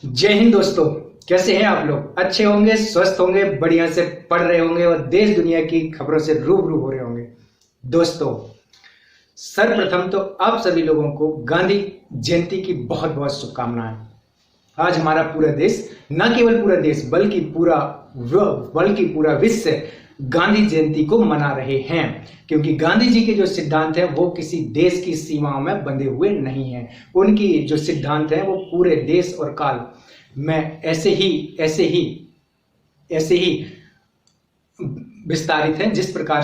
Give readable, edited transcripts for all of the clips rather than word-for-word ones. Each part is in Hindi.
जय हिंद दोस्तों। कैसे हैं आप लोग? अच्छे होंगे, स्वस्थ होंगे, बढ़िया से पढ़ रहे होंगे और देश दुनिया की खबरों से रूबरू हो रहे होंगे। दोस्तों, सर्वप्रथम तो आप सभी लोगों को गांधी जयंती की बहुत बहुत शुभकामनाएं। आज हमारा पूरा देश, न केवल पूरा देश बल्कि पूरा विश्व गांधी जयंती को मना रहे हैं, क्योंकि गांधी जी के जो सिद्धांत हैं वो किसी देश की सीमाओं में बंधे हुए नहीं हैं। उनकी जो सिद्धांत हैं वो पूरे देश और काल में ऐसे ही विस्तारित हैं जिस प्रकार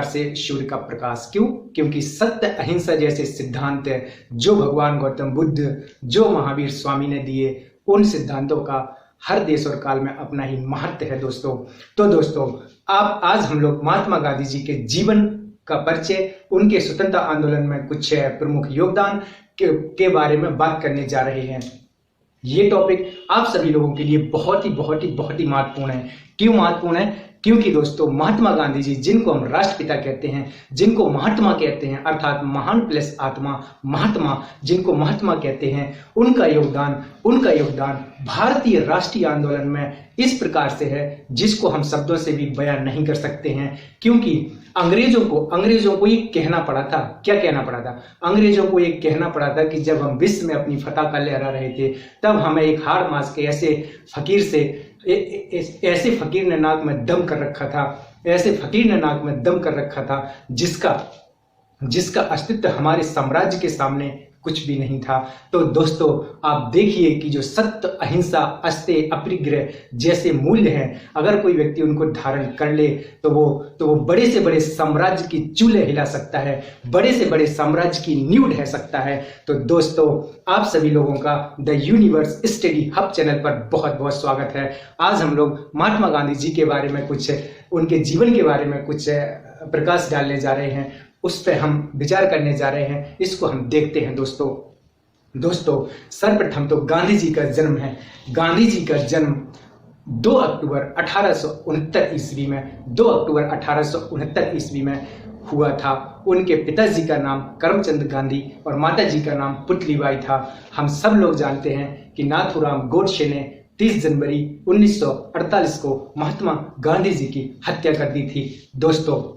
से सूर्य का प्रकाश। क्यों? क्योंकि सत्य, अहिंसा जैसे सिद्धांत जो भगवान गौतम बुद्ध, जो महावीर स्वामी ने दिए, उन सिद्धांतों का हर देश और काल में अपना ही महत्व है दोस्तों। तो दोस्तों, आज हम लोग महात्मा गांधी जी के जीवन का परिचय, उनके स्वतंत्रता आंदोलन में कुछ प्रमुख योगदान के बारे में बात करने जा रहे हैं। ये टॉपिक आप सभी लोगों के लिए बहुत ही महत्वपूर्ण है। क्यों महत्वपूर्ण है? क्योंकि दोस्तों, महात्मा गांधी जी, जिनको हम राष्ट्रपिता कहते हैं, जिनको महात्मा कहते हैं, अर्थात महान प्लस आत्मा महात्मा, जिनको महात्मा कहते हैं, उनका योगदान भारतीय राष्ट्रीय आंदोलन में इस प्रकार से है जिसको हम शब्दों से भी बयान नहीं कर सकते हैं। क्योंकि अंग्रेजों को ये कहना पड़ा था। क्या कहना पड़ा था? अंग्रेजों को ये कहना पड़ा था कि जब हम विश्व में अपनी पताका लहरा रहे थे, तब हमें एक हाड़ मास के ऐसे फकीर ने नाक में दम कर रखा था, जिसका अस्तित्व हमारे साम्राज्य के सामने कुछ भी नहीं था। तो दोस्तों, आप देखिए कि जो सत्य, अहिंसा, अस्तेय, अपरिग्रह जैसे मूल्य हैं, अगर कोई व्यक्ति उनको धारण कर ले तो वो बड़े से बड़े साम्राज्य की चूल्हे हिला सकता है, बड़े से बड़े साम्राज्य की नींव ढह सकता है। तो दोस्तों, आप सभी लोगों का the universe study hub channel पर बहुत बहुत स्वागत है। आज हम लोग महात्मा गांधी जी के बारे में उनके जीवन के बारे में कुछ प्रकाश डालने जा रहे हैं, उस पर हम विचार करने जा रहे हैं। इसको हम देखते हैं दोस्तों, सर्वप्रथम तो गांधी जी का जन्म है। गांधी जी का जन्म 2 अक्टूबर 1869 ईस्वी में हुआ था। उनके पिताजी का नाम करमचंद गांधी और माताजी का नाम पुतलीबाई था। हम सब लोग जानते हैं कि नाथूराम गोडसे ने 30 जनवरी 1948 को महात्मा गांधी जी की हत्या कर दी थी। दोस्तों,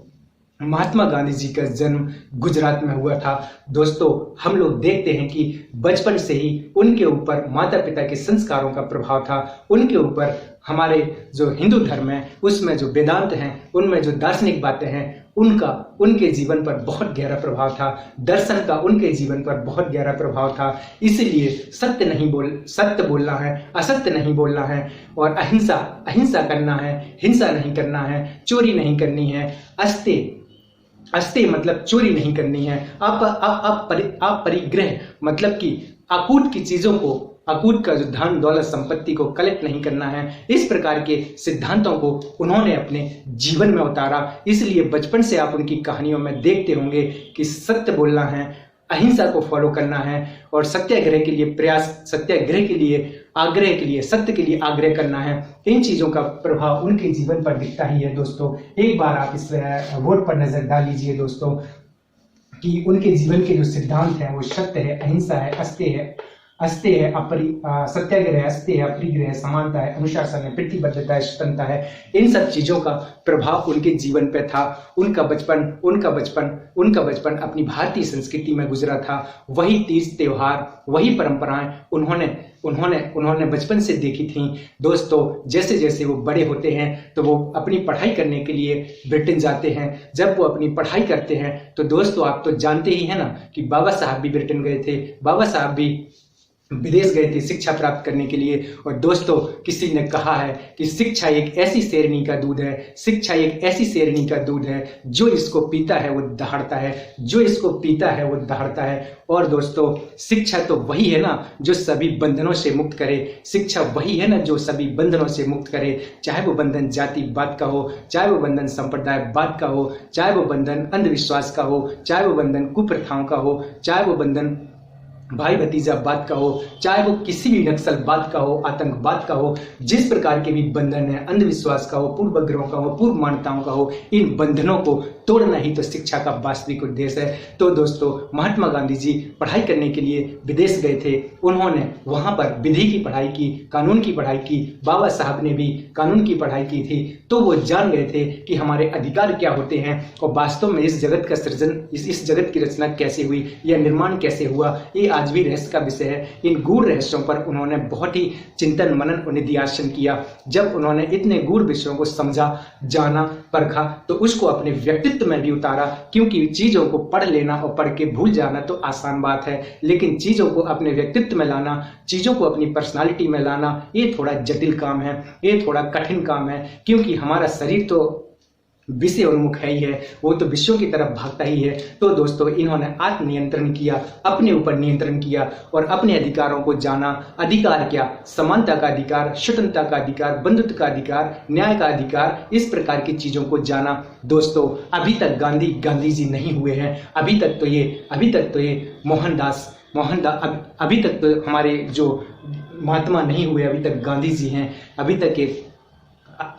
महात्मा गांधी जी का जन्म गुजरात में हुआ था। दोस्तों, हम लोग देखते हैं कि बचपन से ही उनके ऊपर माता पिता के संस्कारों का प्रभाव था। उनके ऊपर हमारे जो हिंदू धर्म है उसमें जो वेदांत हैं, उनमें जो दार्शनिक बातें हैं, उनका उनके जीवन पर बहुत गहरा प्रभाव था। दर्शन का उनके जीवन पर बहुत गहरा प्रभाव था। इसलिए सत्य बोलना है, असत्य नहीं बोलना है, और अहिंसा करना है, हिंसा नहीं करना है, चोरी नहीं करनी है, अस्तेय मतलब चोरी नहीं करनी है, आप परिग्रह मतलब कि अकूट का जो धन दौलत संपत्ति को कलेक्ट नहीं करना है। इस प्रकार के सिद्धांतों को उन्होंने अपने जीवन में उतारा। इसलिए बचपन से आप उनकी कहानियों में देखते होंगे कि सत्य बोलना है, अहिंसा को फॉलो करना है, और सत्याग्रह के लिए सत्य के लिए आग्रह करना है। इन चीजों का प्रभाव उनके जीवन पर दिखता ही है। दोस्तों, एक बार आप इस बोर्ड पर नजर डाल लीजिए दोस्तों कि उनके जीवन के जो सिद्धांत हैं वो सत्य है, अहिंसा है, सत्याग्रह है, अस्तेय है, अपरिग्रह है, समानता है, अनुशासन है, प्रतिबद्धता है, स्वतंत्रता है। इन सब चीजों का प्रभाव उनके जीवन पे था। उनका बचपन अपनी भारतीय संस्कृति में गुजरा था। वही तीज त्योहार, वही परंपराएं उन्होंने बचपन से देखी थी। दोस्तों, जैसे जैसे वो बड़े होते हैं तो वो अपनी पढ़ाई करने के लिए ब्रिटेन जाते हैं। जब वो अपनी पढ़ाई करते हैं तो दोस्तों, आप तो जानते ही हैं ना कि बाबा साहब भी ब्रिटेन गए थे, बाबा साहब भी विदेश गए थे शिक्षा प्राप्त करने के लिए। और दोस्तों, किसी ने कहा है कि शिक्षा एक ऐसी शेरनी का दूध है जो इसको पीता है वो दहाड़ता है, और दोस्तों, शिक्षा तो वही है ना जो सभी बंधनों से मुक्त करे। चाहे वो बंधन जाति बात का हो, चाहे वो बंधन संप्रदाय बात का हो, चाहे वो बंधन अंधविश्वास का हो, चाहे वो बंधन कुप्रथाओं का हो, चाहे वो बंधन भाई भतीजा बात का हो, चाहे वो किसी भी नक्सल बात का हो, आतंकवाद का हो, जिस प्रकार के भी बंधन है, अंधविश्वास का हो, पूर्वग्रहों का हो, पूर्व मान्यताओं का हो, इन बंधनों को तोड़ना ही तो शिक्षा का वास्तविक उद्देश्य है। तो दोस्तों, महात्मा गांधी जी पढ़ाई करने के लिए विदेश गए थे। उन्होंने वहां पर विधि की पढ़ाई की, कानून की पढ़ाई की। बाबा साहब ने भी कानून की पढ़ाई की थी। तो वो जान गए थे कि हमारे अधिकार क्या होते हैं और वास्तव में इस जगत का सृजन, इस जगत की रचना कैसे हुई या निर्माण कैसे हुआ, ये आज भी रहस्य का विषय है। इन गूढ़ रहस्यों पर उन्होंने बहुत ही चिंतन मनन और निधिध्यासन किया। जब उन्होंने इतने गूढ़ विषयों को समझा, जाना, परखा, तो उसको अपने व्यक्तित्व में भी उतारा। क्योंकि चीजों को पढ़ लेना और पढ़ के भूल जाना तो आसान बात है, लेकिन चीजों को अपने व्यक्तित्व में लाना, चीजों को अपनी पर्सनालिटी में लाना, ये थोड़ा जटिल काम है, ये थोड़ा कठिन काम है। क्योंकि हमारा शरीर तो विषय उन्मुख है ही है, वो तो विषयों की तरफ भागता ही है। तो दोस्तों, इन्होंने आत्मनियंत्रण किया, अपने ऊपर नियंत्रण किया और अपने अधिकारों को जाना। अधिकार क्या? समानता का अधिकार, स्वतंत्रता का अधिकार, बंधुत्व का अधिकार, न्याय का अधिकार, इस प्रकार की चीजों को जाना। दोस्तों, अभी तक गांधी जी नहीं हुए हैं। अभी तक तो ये मोहनदास अभी तक तो हमारे जो महात्मा नहीं हुए, अभी तक गांधी जी हैं।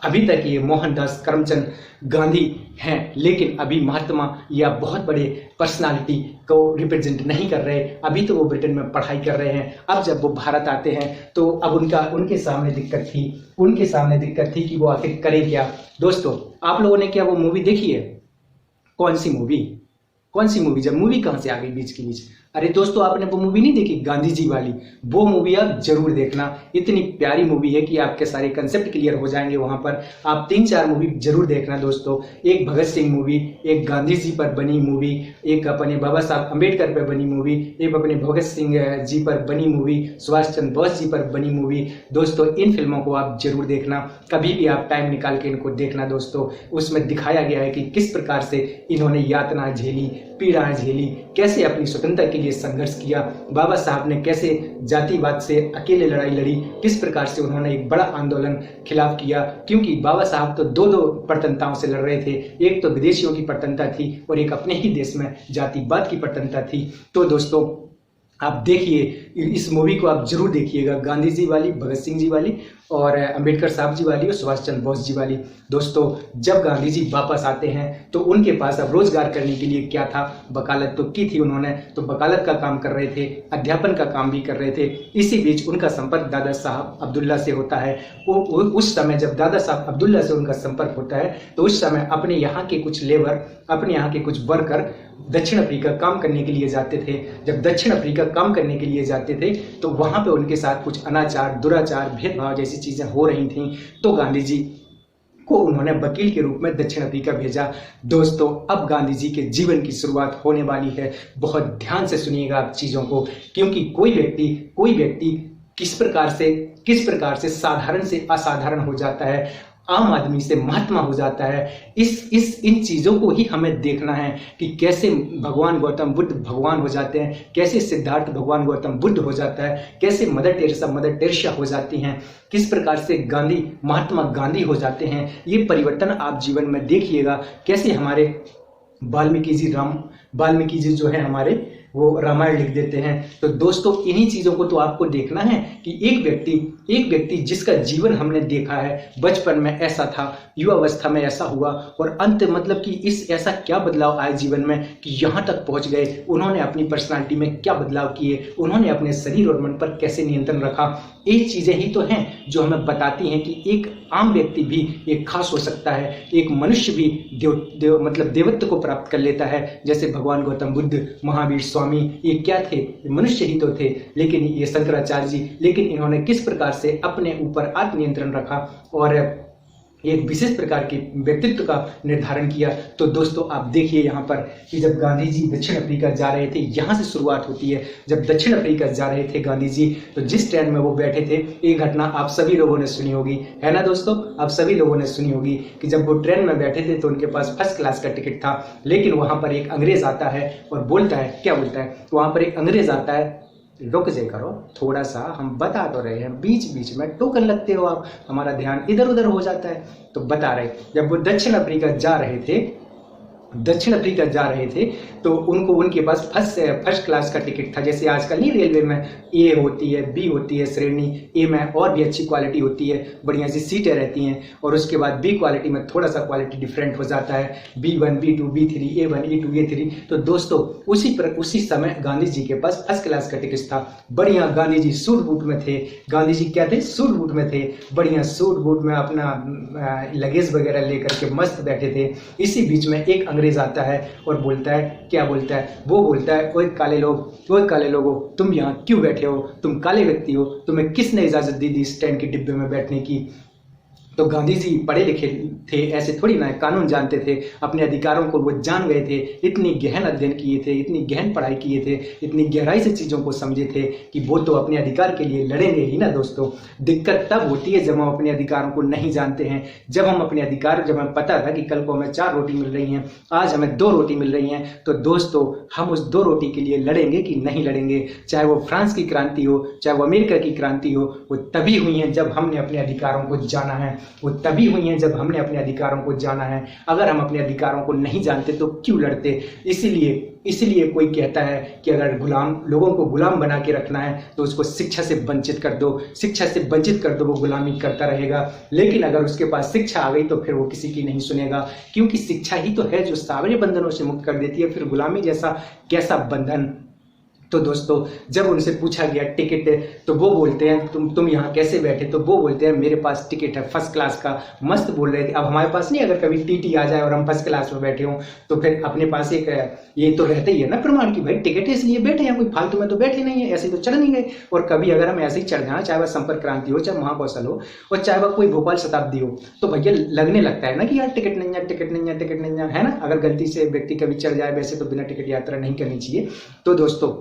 अभी तक ये मोहनदास करमचंद गांधी हैं, लेकिन अभी महात्मा या बहुत बड़े पर्सनालिटी को रिप्रेजेंट नहीं कर रहे। अभी तो वो ब्रिटेन में पढ़ाई कर रहे हैं। अब जब वो भारत आते हैं तो अब उनके सामने दिक्कत थी कि वो आखिर करें क्या। दोस्तों, आप लोगों ने क्या वो मूवी देखी है? कौन सी मूवी? जब मूवी कहां से आ गई बीच के बीच? अरे दोस्तों, आपने वो मूवी नहीं देखी, गांधी जी वाली? वो मूवी आप जरूर देखना। इतनी प्यारी मूवी है कि आपके सारे कंसेप्ट क्लियर हो जाएंगे। वहां पर आप 3-4 मूवी जरूर देखना दोस्तों। एक भगत सिंह मूवी, एक गांधी जी पर बनी मूवी, एक अपने बाबा साहब अम्बेडकर पर बनी मूवी, एक अपने भगत सिंह जी पर बनी मूवी, सुभाष चंद्र बोस जी पर बनी मूवी। दोस्तों, इन फिल्मों को आप जरूर देखना, कभी भी आप टाइम निकाल के इनको देखना दोस्तों। उसमें दिखाया गया है कि किस प्रकार से इन्होंने यातना झेली, पीड़ाएं झेली, कैसे अपनी स्वतंत्रता के लिए संघर्ष किया। बाबा साहब ने कैसे जातिवाद से अकेले लड़ाई लड़ी, किस प्रकार से उन्होंने एक बड़ा आंदोलन खिलाफ किया। क्योंकि बाबा साहब तो दो प्रतंत्रताओं से लड़ रहे थे, एक तो विदेशियों की प्रतंत्रता थी और एक अपने ही देश में जातिवाद की प्रतंत्रता थी। तो दोस्तों, आप देखिए, इस मूवी को आप जरूर देखिएगा, गांधी जी वाली, भगत सिंह जी वाली और अंबेडकर साहब जी वाली और सुभाष चंद्र बोस जी वाली। दोस्तों, जब गांधी जी वापस आते हैं तो उनके पास अब रोजगार करने के लिए क्या था? वकालत तो की थी उन्होंने, तो वकालत का काम कर रहे थे, अध्यापन का काम भी कर रहे थे। इसी बीच उनका संपर्क दादा साहब अब्दुल्ला से होता है। उस समय जब दादा साहब अब्दुल्ला से उनका संपर्क होता है तो उस समय अपने यहाँ के कुछ लेबर, अपने यहाँ के कुछ वर्कर दक्षिण अफ्रीका काम करने के लिए जाते थे। जब दक्षिण अफ्रीका काम करने के लिए जाते थे तो वहां पे उनके साथ कुछ अनाचार, दुराचार, भेदभाव जैसी चीजें हो रही थीं। तो गांधी जी को उन्होंने वकील के रूप में दक्षिण अफ्रीका भेजा। दोस्तों, अब गांधी जी के जीवन की शुरुआत होने वाली है। बहुत ध्यान से सुनिएगा आप चीजों को, क्योंकि कोई व्यक्ति किस प्रकार से साधारण से असाधारण हो जाता है, आम आदमी से महात्मा हो जाता है। इन चीजों को ही हमें देखना है कि कैसे भगवान गौतम बुद्ध भगवान हो जाते हैं, कैसे सिद्धार्थ भगवान गौतम बुद्ध हो जाता है, कैसे मदर टेरेसा हो जाती हैं, किस प्रकार से गांधी महात्मा गांधी हो जाते हैं। ये परिवर्तन आप जीवन में देखिएगा, कैसे हमारे वाल्मीकि जी जो है हमारे, वो रामायण लिख देते हैं। तो दोस्तों, इन्हीं चीजों को तो आपको देखना है कि एक व्यक्ति जिसका जीवन हमने देखा है, बचपन में ऐसा था, युवावस्था में ऐसा हुआ और अंत मतलब कि ऐसा क्या बदलाव आए जीवन में कि यहाँ तक पहुंच गए। उन्होंने अपनी पर्सनालिटी में क्या बदलाव किए, उन्होंने अपने शरीर और मन पर कैसे नियंत्रण रखा। ये चीजें ही तो हैं जो हमें बताती हैं कि एक आम व्यक्ति भी एक खास हो सकता है, एक मनुष्य भी देवत्व को प्राप्त कर लेता है। जैसे भगवान गौतम बुद्ध, महावीर स्वामी, ये क्या थे? मनुष्य ही तो थे। लेकिन ये शंकराचार्य जी, लेकिन इन्होंने किस प्रकार से अपने ऊपर आत्मनियंत्रण रखा और एक विशेष प्रकार के व्यक्तित्व का निर्धारण किया। तो दोस्तों, आप देखिए यहाँ पर कि जब गांधी जी दक्षिण अफ्रीका जा रहे थे, यहाँ से शुरुआत होती है। जब दक्षिण अफ्रीका जा रहे थे गांधी जी, तो जिस ट्रेन में वो बैठे थे, ये घटना आप सभी लोगों ने सुनी होगी, है ना दोस्तों? आप सभी लोगों ने सुनी होगी कि जब वो ट्रेन में बैठे थे तो उनके पास फर्स्ट क्लास का टिकट था। लेकिन वहां पर एक अंग्रेज आता है और बोलता है, क्या बोलता है? वहां पर एक अंग्रेज आता है, रुक जाए करो थोड़ा सा, हम बता तो रहे हैं, बीच बीच में टोकन लगते हो आप, हमारा ध्यान इधर उधर हो जाता है। तो बता रहे, जब वो दक्षिण अफ्रीका जा रहे थे दक्षिण अफ्रीका जा रहे थे तो उनको उनके पास फर्स्ट क्लास का टिकट था। जैसे आजकल नहीं रेलवे में ए होती है, बी होती है श्रेणी, ए में और भी अच्छी क्वालिटी होती है, बढ़िया सी सीटें रहती हैं, और उसके बाद बी क्वालिटी में थोड़ा सा क्वालिटी डिफरेंट हो जाता है, B1 B2 B3 A1 A2 A3। तो दोस्तों उसी समय गांधी जी के पास फर्स्ट क्लास का टिकट था। बढ़िया गांधी जी सूट बूट में थे, गांधी जी क्या थे, सूट बूट में थे, बढ़िया सूट बूट में अपना लगेज वगैरह लेकर के मस्त बैठे थे। इसी बीच में एक अंग्रेज आता है और बोलता है, क्या बोलता है, वो बोलता है, ओए काले लोगो, तुम यहाँ क्यों बैठे हो, तुम काले व्यक्ति हो, तुम्हें किसने इजाजत दी थी इस ट्रेन के डिब्बे में बैठने की। तो गांधी जी पढ़े लिखे थे, ऐसे थोड़ी ना कानून जानते थे, अपने अधिकारों को वो जान गए थे, इतनी गहन अध्ययन किए थे, इतनी गहन पढ़ाई किए थे, इतनी गहराई से चीज़ों को समझे थे कि वो तो अपने अधिकार के लिए लड़ेंगे ही ना दोस्तों। दिक्कत तब होती है जब हम अपने अधिकारों को नहीं जानते हैं। जब हमें पता था कि कल को हमें 4 रोटी मिल रही हैं, आज हमें 2 रोटी मिल रही हैं, तो दोस्तों हम उस 2 रोटी के लिए लड़ेंगे कि नहीं लड़ेंगे। चाहे वो फ्रांस की क्रांति हो, चाहे वो अमेरिका की क्रांति हो, वो तभी हुई है जब हमने अपने अधिकारों को जाना है, वो तभी हुई हैं जब हमने अपने अधिकारों को जाना है। अगर हम अपने अधिकारों को नहीं जानते तो क्यों लड़ते। इसीलिए कोई कहता है कि अगर लोगों को गुलाम बना के रखना है तो उसको शिक्षा से वंचित कर दो, वो गुलामी करता रहेगा। लेकिन अगर उसके पास शिक्षा आ गई तो फिर वो किसी की नहीं सुनेगा, क्योंकि शिक्षा ही तो है जो सारे बंधनों से मुक्त कर देती है। फिर गुलामी जैसा कैसा बंधन। तो दोस्तों जब उनसे पूछा गया टिकट, तो वो बोलते हैं तुम यहाँ कैसे बैठे, तो वो बोलते हैं मेरे पास टिकट है फर्स्ट क्लास का। मस्त बोल रहे थे। अब हमारे पास नहीं, अगर कभी टीटी आ जाए और हम फर्स्ट क्लास में बैठे हों तो फिर अपने पास एक ये तो रहता ही है ना प्रमाण कि भाई टिकट है इसलिए बैठे हैं, कोई फालतू में तो बैठे नहीं है, ऐसे तो चढ़ नहीं गए। और कभी अगर हम ऐसे ही चढ़ जाए, चाहे वह संपर्क क्रांति हो, चाहे महाकौशल हो, और चाहे वह कोई भोपाल शताब्दी हो, तो भैया लगने लगता है ना कि यार टिकट नहीं है ना। अगर गलती से व्यक्ति कभी चढ़ जाए, वैसे तो बिना टिकट यात्रा नहीं करनी चाहिए। तो दोस्तों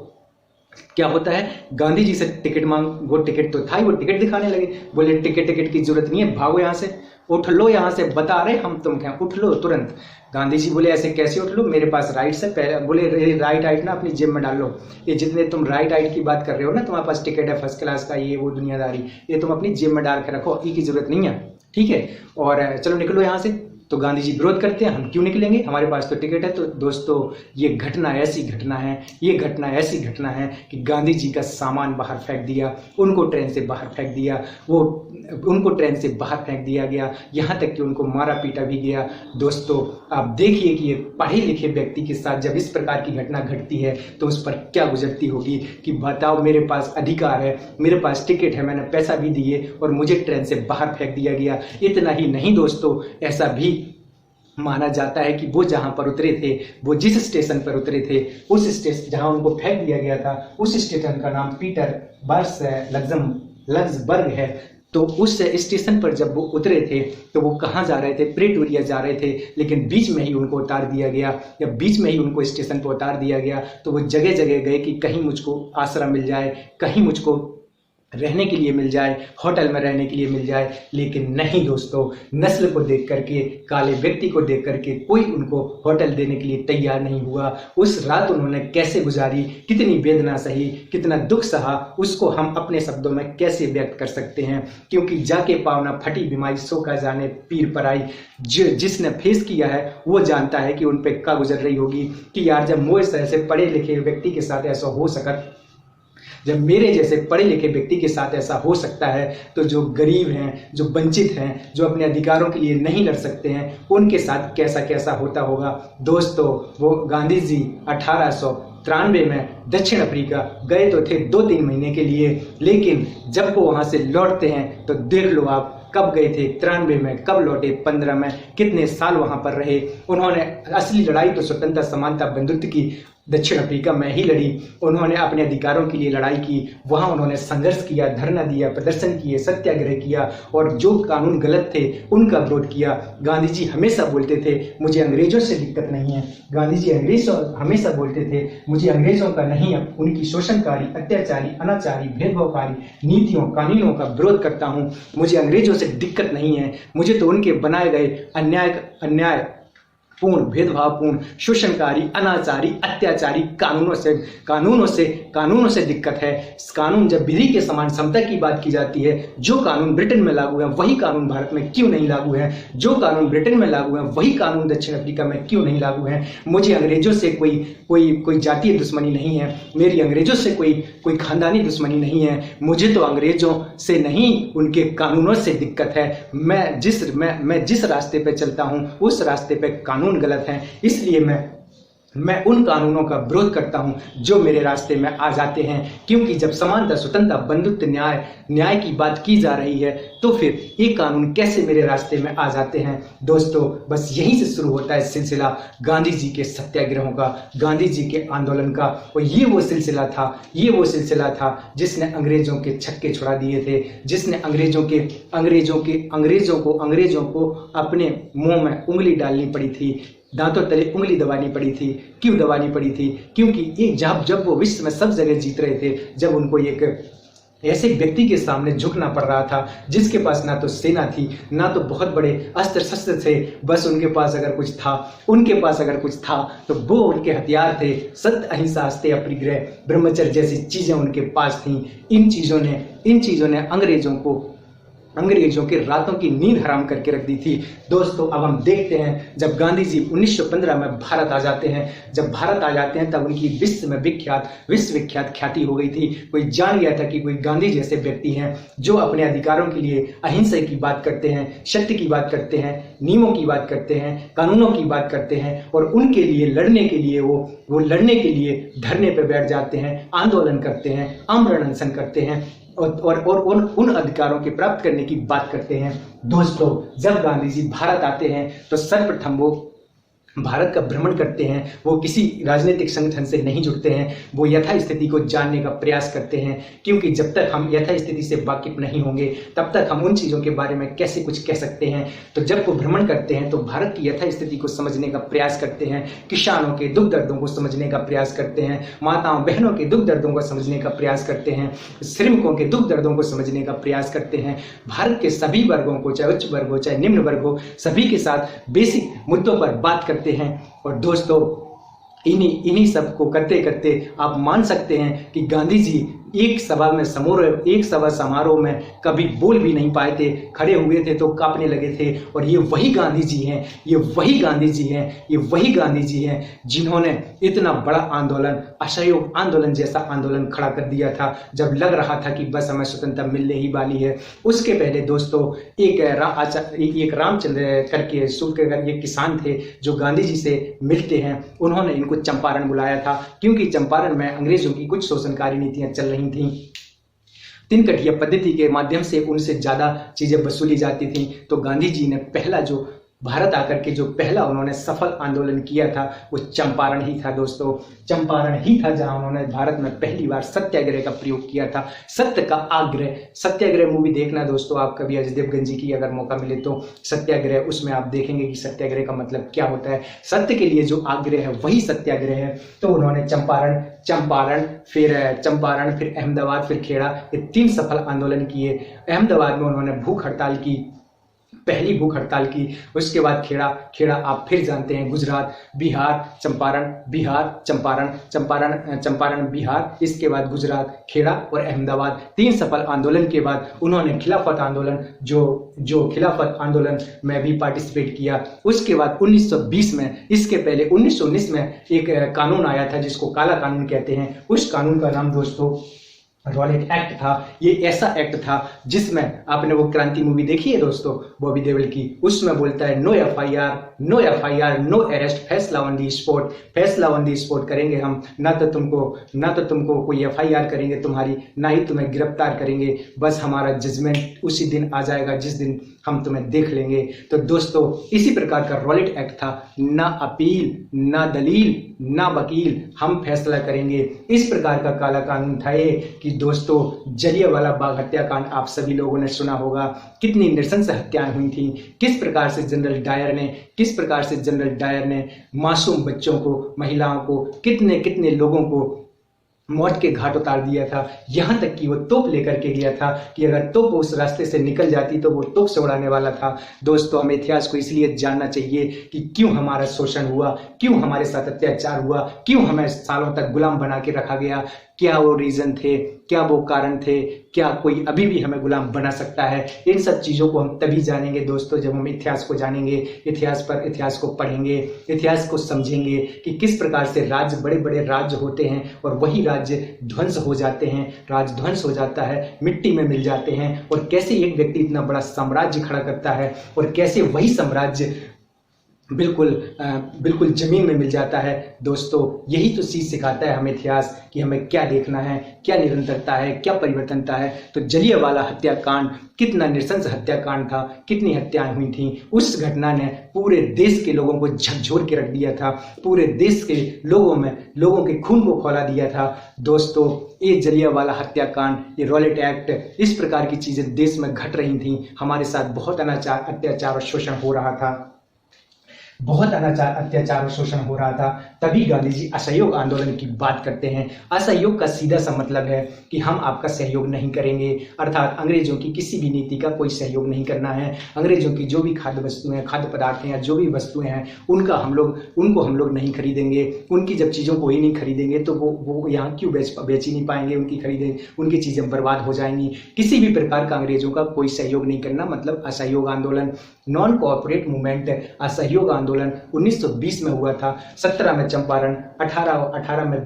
क्या होता है, गांधी जी से टिकट मांग, वो टिकट तो था ही, वो टिकट दिखाने लगे, बोले टिकट की जरूरत नहीं है, भागो यहाँ से, उठ लो यहाँ से, बता रहे हम तुम क्या, उठ लो तुरंत। गांधी जी बोले ऐसे कैसे उठ लो, मेरे पास राइट से पहले, बोले राइट आइट ना अपनी जेब में डाल लो, ये जितने तुम राइट आइट की बात कर रहे हो ना, तुम्हारे पास टिकट है फर्स्ट क्लास का, ये वो दुनियादारी, ये तुम अपनी जेब में डाल के रखो, ई की जरूरत नहीं है, ठीक है, और चलो निकलो यहाँ से। तो गांधी जी विरोध करते हैं, हम क्यों निकलेंगे, हमारे पास तो टिकट है। तो दोस्तों ये घटना ऐसी घटना है कि गांधी जी का सामान बाहर फेंक दिया, उनको ट्रेन से बाहर फेंक दिया गया, यहाँ तक कि उनको मारा पीटा भी गया। दोस्तों आप देखिए कि ये पढ़े लिखे व्यक्ति के साथ जब इस प्रकार की घटना घटती है तो उस पर क्या गुजरती होगी कि बताओ, मेरे पास अधिकार है, मेरे पास टिकट है, मैंने पैसा भी दिए और मुझे ट्रेन से बाहर फेंक दिया गया। इतना ही नहीं दोस्तों, ऐसा भी माना जाता है कि वो जहां पर उतरे थे, वो जिस स्टेशन पर उतरे थे, उस स्टेशन जहां उनको फेंक दिया गया था, उस स्टेशन का नाम पीटर बर्स लग्जमबर्ग है। तो उस स्टेशन पर जब वो उतरे थे तो वो कहाँ जा रहे थे, प्रेटोरिया जा रहे थे, लेकिन बीच में ही उनको उतार दिया गया, या बीच में ही उनको स्टेशन पर उतार दिया गया। तो वो जगह जगह गए कि कहीं मुझको आश्रय मिल जाए, कहीं मुझको रहने के लिए मिल जाए, होटल में रहने के लिए मिल जाए। लेकिन नहीं दोस्तों, नस्ल को देख करके, काले व्यक्ति को देख करके कोई उनको होटल देने के लिए तैयार नहीं हुआ। उस रात उन्होंने कैसे गुजारी, कितनी वेदना सही, कितना दुख सहा, उसको हम अपने शब्दों में कैसे व्यक्त कर सकते हैं। क्योंकि जाके पावना फटी बीमारी सो का जाने पीर पराई, जिसने फेस किया है वो जानता है कि उन पर क्या गुजर रही होगी कि यार जब मोए से पढ़े लिखे व्यक्ति के साथ ऐसा हो सकता, जब मेरे जैसे पढ़े लिखे व्यक्ति के साथ ऐसा हो सकता है, तो जो गरीब हैं, जो वंचित हैं, जो अपने अधिकारों के लिए नहीं लड़ सकते हैं, उनके साथ कैसा कैसा होता होगा। दोस्तों वो गांधी जी 1893 में दक्षिण अफ्रीका गए तो थे 2-3 महीने के लिए, लेकिन जब वो वहां से लौटते हैं तो देख लो आप कब गए थे, 93 में, कब लौटे 15 में, कितने साल वहां पर रहे। उन्होंने असली लड़ाई तो स्वतंत्रता समानता बंधुत्व की दक्षिण अफ्रीका में ही लड़ी। उन्होंने अपने अधिकारों के लिए लड़ाई की, वहां उन्होंने संघर्ष किया, धरना दिया, प्रदर्शन किए, सत्याग्रह किया और जो कानून गलत थे उनका विरोध किया। गांधी जी हमेशा बोलते थे मुझे अंग्रेजों से दिक्कत नहीं है। गांधी जी हमेशा बोलते थे मुझे अंग्रेजों का नहीं, उनकी शोषणकारी, अत्याचारी, अनाचारी, भेदभावकारी नीतियों कानूनों का विरोध करता हूँ। मुझे अंग्रेजों से दिक्कत नहीं है, मुझे तो उनके बनाए गए अन्याय भेदभावपूर्ण, शोषणकारी, अनाचारी, अत्याचारी कानूनों से दिक्कत है। कानून जब विधि के समान समता की बात की जाती है, जो कानून ब्रिटेन में लागू है वही कानून भारत में क्यों नहीं लागू है? जो कानून ब्रिटेन में लागू है वही कानून दक्षिण अफ्रीका में क्यों नहीं लागू है? मुझे अंग्रेजों से कोई जातीय दुश्मनी नहीं है, मेरी अंग्रेजों से कोई खानदानी दुश्मनी नहीं है, मुझे तो अंग्रेजों से नहीं उनके कानूनों से दिक्कत है। मैं जिस रास्ते पे चलता हूं उस रास्ते पे कानून गलत है, इसलिए मैं उन कानूनों का विरोध करता हूं जो मेरे रास्ते में आ जाते हैं। क्योंकि जब समानता, स्वतंत्रता, बंधुत्व, न्याय की बात की जा रही है तो फिर ये कानून कैसे मेरे रास्ते में आ जाते हैं? दोस्तों, बस यहीं से शुरू होता है सिलसिला गांधी जी के सत्याग्रहों का, गांधी जी के आंदोलन का। और ये वो सिलसिला था जिसने अंग्रेजों के छक्के छुड़ा दिए थे, जिसने अंग्रेजों को अपने मुंह में उंगली डालनी पड़ी थी, दांतों तले उंगली दबानी पड़ी थी। क्यों दबानी पड़ी थी? क्योंकि जब वो विश्व में सब जगह जीत रहे थे, जब उनको एक ऐसे व्यक्ति के सामने झुकना पड़ रहा था जिसके पास ना तो सेना थी, ना तो बहुत बड़े अस्त्र शस्त्र थे, बस उनके पास अगर कुछ था तो वो उनके हथियार थे। सत्य, अहिंसा, अस्तेय, अपरिग्रह, ब्रह्मचर्य जैसी चीजें उनके पास थीं। इन चीजों ने अंग्रेजों के रातों की नींद हराम करके रख दी थी। दोस्तों, अब हम देखते हैं जब गांधी जी 1915 में भारत आ जाते हैं, तब उनकी विश्व विख्यात ख्याति हो गई थी। कोई जान गया था कि कोई गांधी जैसे व्यक्ति हैं जो अपने अधिकारों के लिए अहिंसा की बात करते हैं, सत्य की बात करते हैं, नियमों की बात करते हैं, कानूनों की बात करते हैं, और उनके लिए लड़ने के लिए वो लड़ने के लिए धरने पर बैठ जाते हैं, आंदोलन करते हैं, आमरण अनशन करते हैं और उन अधिकारों के प्राप्त करने की बात करते हैं। दोस्तों, जब गांधी जी भारत आते हैं तो सर्वप्रथम वो भारत का भ्रमण करते हैं। वो किसी राजनीतिक संगठन से नहीं जुड़ते हैं, वो यथास्थिति को जानने का प्रयास करते हैं, क्योंकि जब तक हम यथास्थिति से वाकिफ नहीं होंगे तब तक हम उन चीज़ों के बारे में कैसे कुछ कह सकते हैं। तो जब वो भ्रमण करते हैं तो भारत की यथास्थिति को समझने का प्रयास करते हैं, किसानों के दुख दर्दों को समझने का प्रयास करते हैं, माताओं बहनों के दुख दर्दों को समझने का प्रयास करते हैं, श्रमिकों के दुख दर्दों को समझने का प्रयास करते हैं। भारत के सभी वर्गों को, चाहे उच्च वर्ग हो चाहे निम्न वर्ग हो, सभी के साथ बेसिक मुद्दों पर बात करते हैं। और दोस्तों, इन्हीं सब को करते करते आप मान सकते हैं कि गांधी जी एक सभा समारोह में कभी बोल भी नहीं पाए थे, खड़े हुए थे तो कांपने लगे थे। और ये वही गांधी जी हैं जिन्होंने इतना बड़ा आंदोलन, असहयोग आंदोलन जैसा आंदोलन खड़ा कर दिया था जब लग रहा था कि बस हमें स्वतंत्रता मिलने ही वाली है। उसके पहले दोस्तों एक रामचंद्र करके ये किसान थे जो गांधी जी से मिलते हैं, उन्होंने इनको चंपारण बुलाया था, क्योंकि चंपारण में अंग्रेजों की कुछ शोषणकारी नीतियां चल रही थी। तिनकटिया पद्धति के माध्यम से उनसे ज्यादा चीजें वसूली जाती थी। तो गांधी जी ने भारत आकर के जो पहला उन्होंने सफल आंदोलन किया था वो चंपारण ही था। दोस्तों, चंपारण ही था जहां उन्होंने भारत में पहली बार सत्याग्रह का प्रयोग किया था। सत्य का आग्रह, सत्याग्रह मूवी देखना दोस्तों आप कभी, अजय देवगन जी की अगर मौका मिले तो। सत्याग्रह, उसमें आप देखेंगे कि सत्याग्रह का मतलब क्या होता है। सत्य के लिए जो आग्रह है वही सत्याग्रह है। तो उन्होंने चंपारण फिर अहमदाबाद, फिर खेड़ा, ये 3 सफल आंदोलन किए। अहमदाबाद में उन्होंने पहली भूख हड़ताल की। उसके बाद खेड़ा आप फिर जानते हैं, गुजरात, बिहार, चंपारण, बिहार, इसके बाद गुजरात, खेड़ा और अहमदाबाद। 3 सफल आंदोलन के बाद उन्होंने खिलाफत आंदोलन जो खिलाफत आंदोलन में भी पार्टिसिपेट किया। उसके बाद 1920 में, इसके पहले 1919 में एक कानून आया था जिसको काला कानून कहते हैं। उस कानून का नाम दोस्तों रॉलेट एक्ट था। ये ऐसा एक्ट था जिसमें, आपने वो क्रांति मूवी देखी है दोस्तों बॉबी देओल की, उसमें बोलता है नो एफआईआर, नो अरेस्ट, फैसला ऑन दी स्पॉट करेंगे हम। ना तो तुमको कोई एफआईआर करेंगे तुम्हारी, ना ही तुम्हें गिरफ्तार करेंगे, बस हमारा जजमेंट उसी दिन आ जाएगा जिस दिन हम तुम्हें देख लेंगे। तो दोस्तों, इसी प्रकार का रॉलेट एक्ट था। ना अपील, ना दलील, ना वकील, हम फैसला करेंगे। इस प्रकार का काला कानून था ये कि दोस्तों, जलियांवाला बाग हत्याकांड आप सभी लोगों ने सुना होगा। कितनी नृशंस हत्याएं हुई थी, किस प्रकार से जनरल डायर ने मासूम बच्चों को, महिलाओं को, कितने लोगों को मौत के घाट उतार दिया था। यहाँ तक कि वो तोप लेकर के गया था कि अगर तोप उस रास्ते से निकल जाती तो वो तोप से उड़ाने वाला था। दोस्तों, हमें इतिहास को इसलिए जानना चाहिए कि क्यों हमारा शोषण हुआ, क्यों हमारे साथ अत्याचार हुआ, क्यों हमें सालों तक गुलाम बना के रखा गया, क्या वो रीजन थे, क्या वो कारण थे, क्या कोई अभी भी हमें गुलाम बना सकता है। इन सब चीज़ों को हम तभी जानेंगे दोस्तों जब हम इतिहास को जानेंगे, इतिहास को पढ़ेंगे, इतिहास को समझेंगे कि किस प्रकार से राज्य, बड़े बड़े राज्य होते हैं और वही राज्य ध्वंस हो जाते हैं, राज्य ध्वंस हो जाता है, मिट्टी में मिल जाते हैं, और कैसे एक व्यक्ति इतना बड़ा साम्राज्य खड़ा करता है और कैसे वही साम्राज्य बिल्कुल जमीन में मिल जाता है। दोस्तों, यही तो चीज सिखाता है हमें इतिहास कि हमें क्या देखना है, क्या निरंतरता है, क्या परिवर्तनता है। तो जलियांवाला हत्याकांड कितना नृशंस हत्याकांड था, कितनी हत्याएं हुई थी। उस घटना ने पूरे देश के लोगों को झकझोर के रख दिया था, पूरे देश के लोगों के खून को खौला दिया था। दोस्तों, ये जलियांवाला हत्याकांड, ये रॉलेट एक्ट, इस प्रकार की चीजें देश में घट रही थी। हमारे साथ बहुत अनाचार, अत्याचार और शोषण हो रहा था, बहुत अत्याचार और शोषण हो रहा था। तभी गांधी जी असहयोग आंदोलन की बात करते हैं। असहयोग का सीधा सा मतलब है कि हम आपका सहयोग नहीं करेंगे, अर्थात अंग्रेजों की किसी भी नीति का कोई सहयोग नहीं करना है। अंग्रेजों की जो भी खाद्य वस्तुएं, खाद्य पदार्थ हैं, जो भी वस्तुएं हैं, उनको हम लोग नहीं खरीदेंगे। उनकी जब चीज़ों को ही नहीं खरीदेंगे तो वो यहाँ क्यों बेच ही नहीं पाएंगे, उनकी चीज़ें बर्बाद हो जाएंगी। किसी भी प्रकार का अंग्रेजों का कोई सहयोग नहीं करना, मतलब असहयोग आंदोलन। नॉन कोऑपरेट मूवमेंट, असहयोग आंदोलन 1920 में हुआ था। 17 में चंपारण, 18 में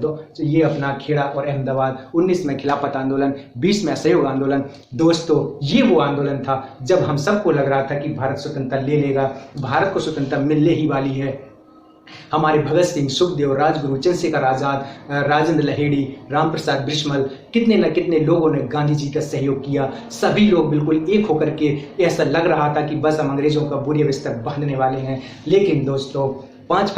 ये अपना खेड़ा और अहमदाबाद, 19 में खिलाफत आंदोलन, 20 में असहयोग आंदोलन। दोस्तों, ये वो आंदोलन था जब हम सबको लग रहा था कि भारत स्वतंत्रता ले लेगा, भारत को स्वतंत्रता मिलने ही वाली है। हमारे भगत सिंह, सुखदेव, राजगुरु, चंद्रशेखर आजाद, राजेंद्र लहेड़ी, रामप्रसाद बिस्मिल, कितने न कितने लोगों ने गांधी जी का सहयोग किया। सभी लोग बिल्कुल एक होकर के, ऐसा लग रहा था कि बस हम अंग्रेजों का बुरे बिस्तर बांधने वाले हैं। लेकिन दोस्तों, 5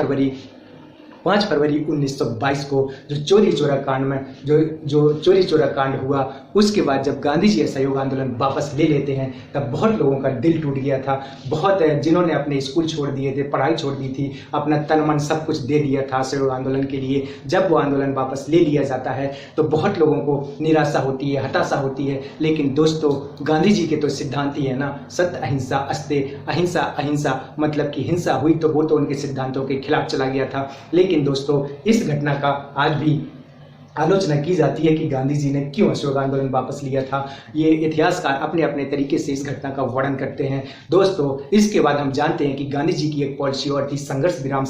फरवरी 1922 को जो चोरी चोरा कांड में जो चोरी चोरा कांड हुआ, उसके बाद जब गांधी जी असहयोग आंदोलन वापस ले लेते हैं, तब बहुत लोगों का दिल टूट गया था। बहुत जिन्होंने अपने स्कूल छोड़ दिए थे, पढ़ाई छोड़ दी थी, अपना तन मन सब कुछ दे दिया था असहयोग आंदोलन के लिए, जब वो आंदोलन वापस ले लिया जाता है तो बहुत लोगों को निराशा होती है, हताशा होती है। लेकिन दोस्तों, गांधी जी के तो सिद्धांत ही है ना, सत्य अहिंसा अस्ते, अहिंसा मतलब कि हिंसा हुई तो वो तो उनके सिद्धांतों के खिलाफ चला गया था। लेकिन दोस्तों, इस घटना का आज भी आलोचना की जाती है कि गांधी जी ने क्यों असहयोग आंदोलन वापस लिया था। ये इतिहासकार अपने अपने तरीके से इस घटना का वर्णन करते हैं। दोस्तों, इसके बाद हम जानते हैं कि गांधी जी की एक पॉलिसी और थी संघर्ष विराम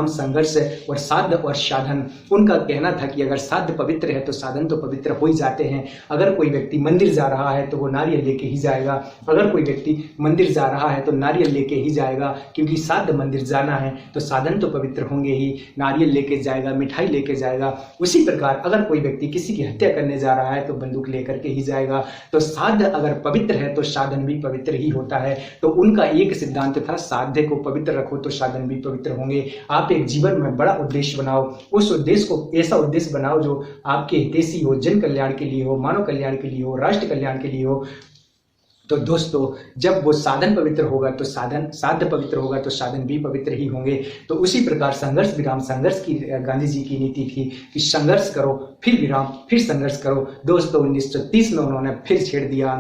संघर्ष और साध्य और साधन। उनका कहना था कि अगर साध्य पवित्र है तो साधन तो पवित्र हो ही जाते हैं। अगर कोई व्यक्ति मंदिर जा रहा है तो वो नारियल लेके ही जाएगा, अगर कोई व्यक्ति मंदिर जा रहा है तो नारियल लेके ही जाएगा, क्योंकि साध्य मंदिर जाना है तो साधन तो पवित्र होंगे ही, नारियल लेके जाएगा, मिठाई लेके जाएगा। उसी प्रकार अगर कोई व्यक्ति किसी की हत्या करने जा रहा है तो बंदूक लेकर के ही जाएगा। तो साध्य अगर पवित्र है तो साधन भी पवित्र ही होता है। तो उनका एक सिद्धांत था, साध्य को पवित्र रखो तो साधन भी पवित्र होंगे। आप एक जीवन में बड़ा उद्देश्य बनाओ, उस उद्देश्य को ऐसा उद्देश्य बनाओ जो आपके हितैषी हो, जन कल्याण के लिए हो, मानव कल्याण के लिए हो, राष्ट्र कल्याण के लिए हो। तो दोस्तों, जब वो साधन पवित्र होगा तो साध्य पवित्र होगा तो साधन भी पवित्र ही होंगे। तो उसी प्रकार संघर्ष विराम संघर्ष की गांधी जी की नीति थी कि संघर्ष करो, फिर विराम, फिर संघर्ष करो। दोस्तों, 1930 में उन्होंने फिर छेड़ दिया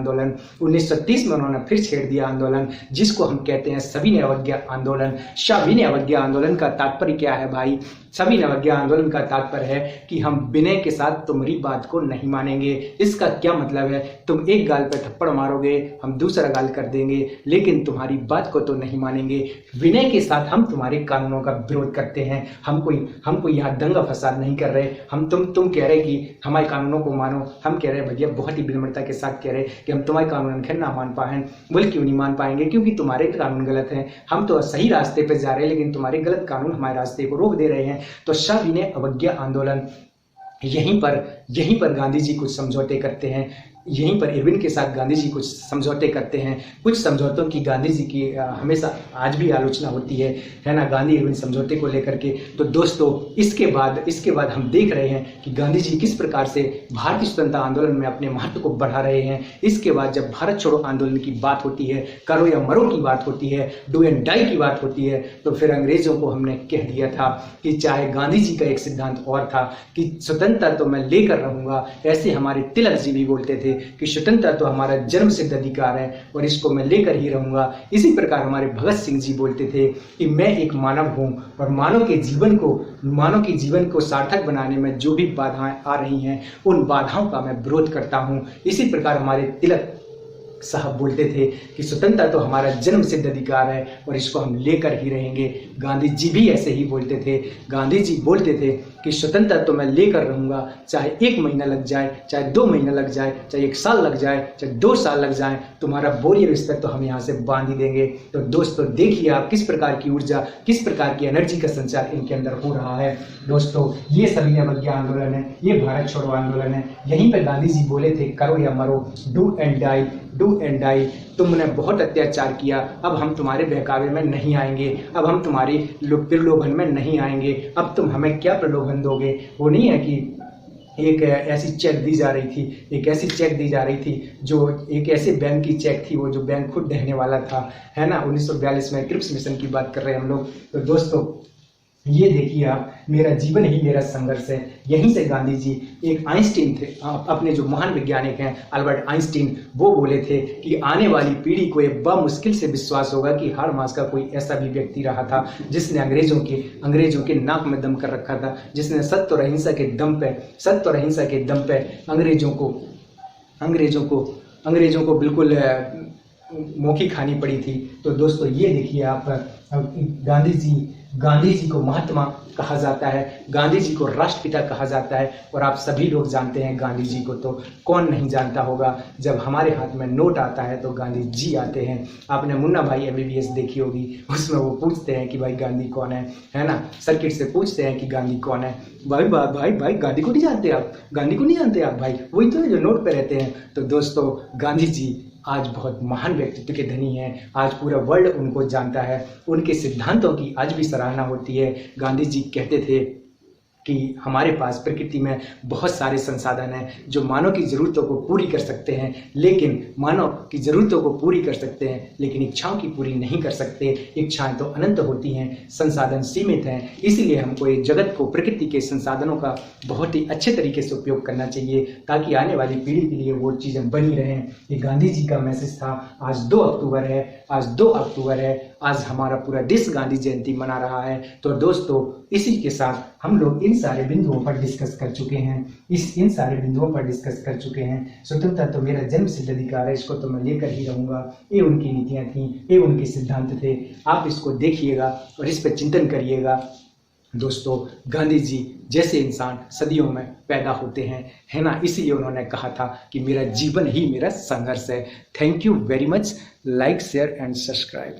आंदोलन, जिसको हम कहते हैं सविनय अवज्ञा आंदोलन। सविनय अवज्ञा आंदोलन का तात्पर्य क्या है भाई? सविनय अवज्ञा आंदोलन का तात्पर्य है कि हम विनय के साथ तुम्हारी बात को नहीं मानेंगे। इसका क्या मतलब है? तुम एक गाल पे थप्पड़ मारोगे, हम दूसरा गाल कर देंगे, लेकिन तुम्हारी बात को तो नहीं मानेंगे। विनय के साथ हम तुम्हारे कानूनों का विरोध करते हैं। हम कोई यहाँ दंगा फसाद नहीं कर रहे। हम तुम कह रहे कि हमारे कानूनों को मानो, हम कह रहे हैं भैया, बहुत ही विनम्रता के साथ कह रहे कि हम तुम्हारे कानून ना मान पाए। बोल क्यों नहीं मान पाएंगे? क्योंकि तुम्हारे कानून गलत हैं। हम तो सही रास्ते पे जा रहे हैं, लेकिन तुम्हारे गलत कानून हमारे रास्ते को रोक दे रहे हैं। तो सविनय अवज्ञा आंदोलन, यहीं पर गांधी जी कुछ समझौते करते हैं। यहीं पर इरविन के साथ गांधी जी कुछ समझौते करते हैं। कुछ समझौतों की गांधी जी की हमेशा आज भी आलोचना होती है ना, गांधी इरविन समझौते को लेकर के। तो दोस्तों इसके बाद हम देख रहे हैं कि गांधी जी किस प्रकार से भारतीय स्वतंत्रता आंदोलन में अपने महत्व को बढ़ा रहे हैं। इसके बाद जब भारत छोड़ो आंदोलन की बात होती है, करो या मरो की बात होती है, डू एंड डाई की बात होती है, तो फिर अंग्रेजों को हमने कह दिया था कि चाहे गांधी जी का एक सिद्धांत और था कि स्वतंत्रता तो मैं लेकर रहूंगा, ऐसे हमारे तिलक जी भी बोलते थे कि स्वतंत्रता तो हमारा जन्म सिद्ध अधिकार है और इसको मैं लेकर ही रहूंगा। इसी प्रकार हमारे भगत सिंह जी बोलते थे कि मैं एक मानव हूं और मानव के जीवन को सार्थक बनाने में जो भी बाधाएं आ रही हैं उन बाधाओं का मैं विरोध करता हूं। इसी प्रकार हमारे तिलक साहब बोलते थे कि स्वतंत्रता तो हमारा जन्म सिद्ध अधिकार है और इसको हम लेकर ही रहेंगे। गांधी जी भी ऐसे ही बोलते थे। गांधी जी बोलते थे कि स्वतंत्रता तो मैं लेकर रहूंगा, चाहे 1 महीना लग जाए, चाहे 2 महीना लग जाए, चाहे 1 साल लग जाए, चाहे 2 साल लग जाए, तुम्हारा बोरिय बिस्तर तो हम यहाँ से बांध ही देंगे। तो दोस्तों देखिए आप किस प्रकार की ऊर्जा, किस प्रकार की एनर्जी का संचार इनके अंदर हो रहा है। दोस्तों ये सभी अवज्ञा आंदोलन है, ये भारत छोड़ो आंदोलन है। यहीं पर गांधी जी बोले थे करो या मरो, do and die, do and die. तुमने बहुत अत्याचार किया, अब हम तुम्हारे बहकावे में नहीं आएंगे, अब हम तुम्हारी प्रलोभन में नहीं आएंगे, अब तुम हमें क्या प्रलोभन दोगे। वो नहीं है कि एक ऐसी चेक दी जा रही थी जो एक ऐसे बैंक की चेक थी, वो जो बैंक खुद देने वाला था, है ना। 1942 में क्रिप्स मिशन की बात कर रहे हैं हम लोग। तो दोस्तों ये देखिए आप, मेरा जीवन ही मेरा संघर्ष है। यहीं से गांधी जी, एक आइंस्टीन थे, अपने जो महान वैज्ञानिक हैं अल्बर्ट आइंस्टीन, वो बोले थे कि आने वाली पीढ़ी को ये मुश्किल से विश्वास होगा कि हर मास का कोई ऐसा भी व्यक्ति रहा था जिसने अंग्रेजों के नाक में दम कर रखा था, जिसने सत्य और अहिंसा के दम पे अंग्रेजों को बिल्कुल मौखी खानी पड़ी थी। तो दोस्तों ये देखिए आप, गांधी जी को महात्मा कहा जाता है, गांधी जी को राष्ट्रपिता कहा जाता है, और आप सभी लोग जानते हैं गांधी जी को, तो कौन नहीं जानता होगा। जब हमारे हाथ में नोट आता है तो गांधी जी आते हैं। आपने मुन्ना भाई MBBS देखी होगी, उसमें वो पूछते हैं कि भाई गांधी कौन है ना, सर्किट से पूछते हैं कि गांधी कौन है। भाई गांधी को नहीं जानते आप भाई, वही तो है जो नोट पे रहते हैं। तो दोस्तों गांधी जी आज बहुत महान व्यक्तित्व के धनी हैं, आज पूरा वर्ल्ड उनको जानता है, उनके सिद्धांतों की आज भी सराहना होती है। गांधी जी कहते थे कि हमारे पास प्रकृति में बहुत सारे संसाधन हैं जो मानव की ज़रूरतों को पूरी कर सकते हैं, लेकिन इच्छाओं की पूरी नहीं कर सकते। इच्छाएं तो अनंत होती हैं, संसाधन सीमित हैं, इसलिए हमको ये जगत को, प्रकृति के संसाधनों का बहुत ही अच्छे तरीके से उपयोग करना चाहिए ताकि आने वाली पीढ़ी के लिए वो चीज़ें बनी रहें। ये गांधी जी का मैसेज था। आज 2 अक्टूबर है, आज हमारा पूरा देश गांधी जयंती मना रहा है। तो दोस्तों इसी के साथ हम लोग इन सारे बिंदुओं पर डिस्कस कर चुके हैं। स्वतंत्रता तो मेरा जन्म सिद्ध अधिकार है, इसको तो मैं लेकर ही रहूंगा। ये उनकी नीतियां थी, ये उनके सिद्धांत थे। आप इसको देखिएगा और इस पर चिंतन करिएगा। दोस्तों गांधी जी जैसे इंसान सदियों में पैदा होते हैं, है ना, इसीलिए उन्होंने कहा था कि मेरा जीवन ही मेरा संघर्ष है। Thank you very much. Like, share and subscribe.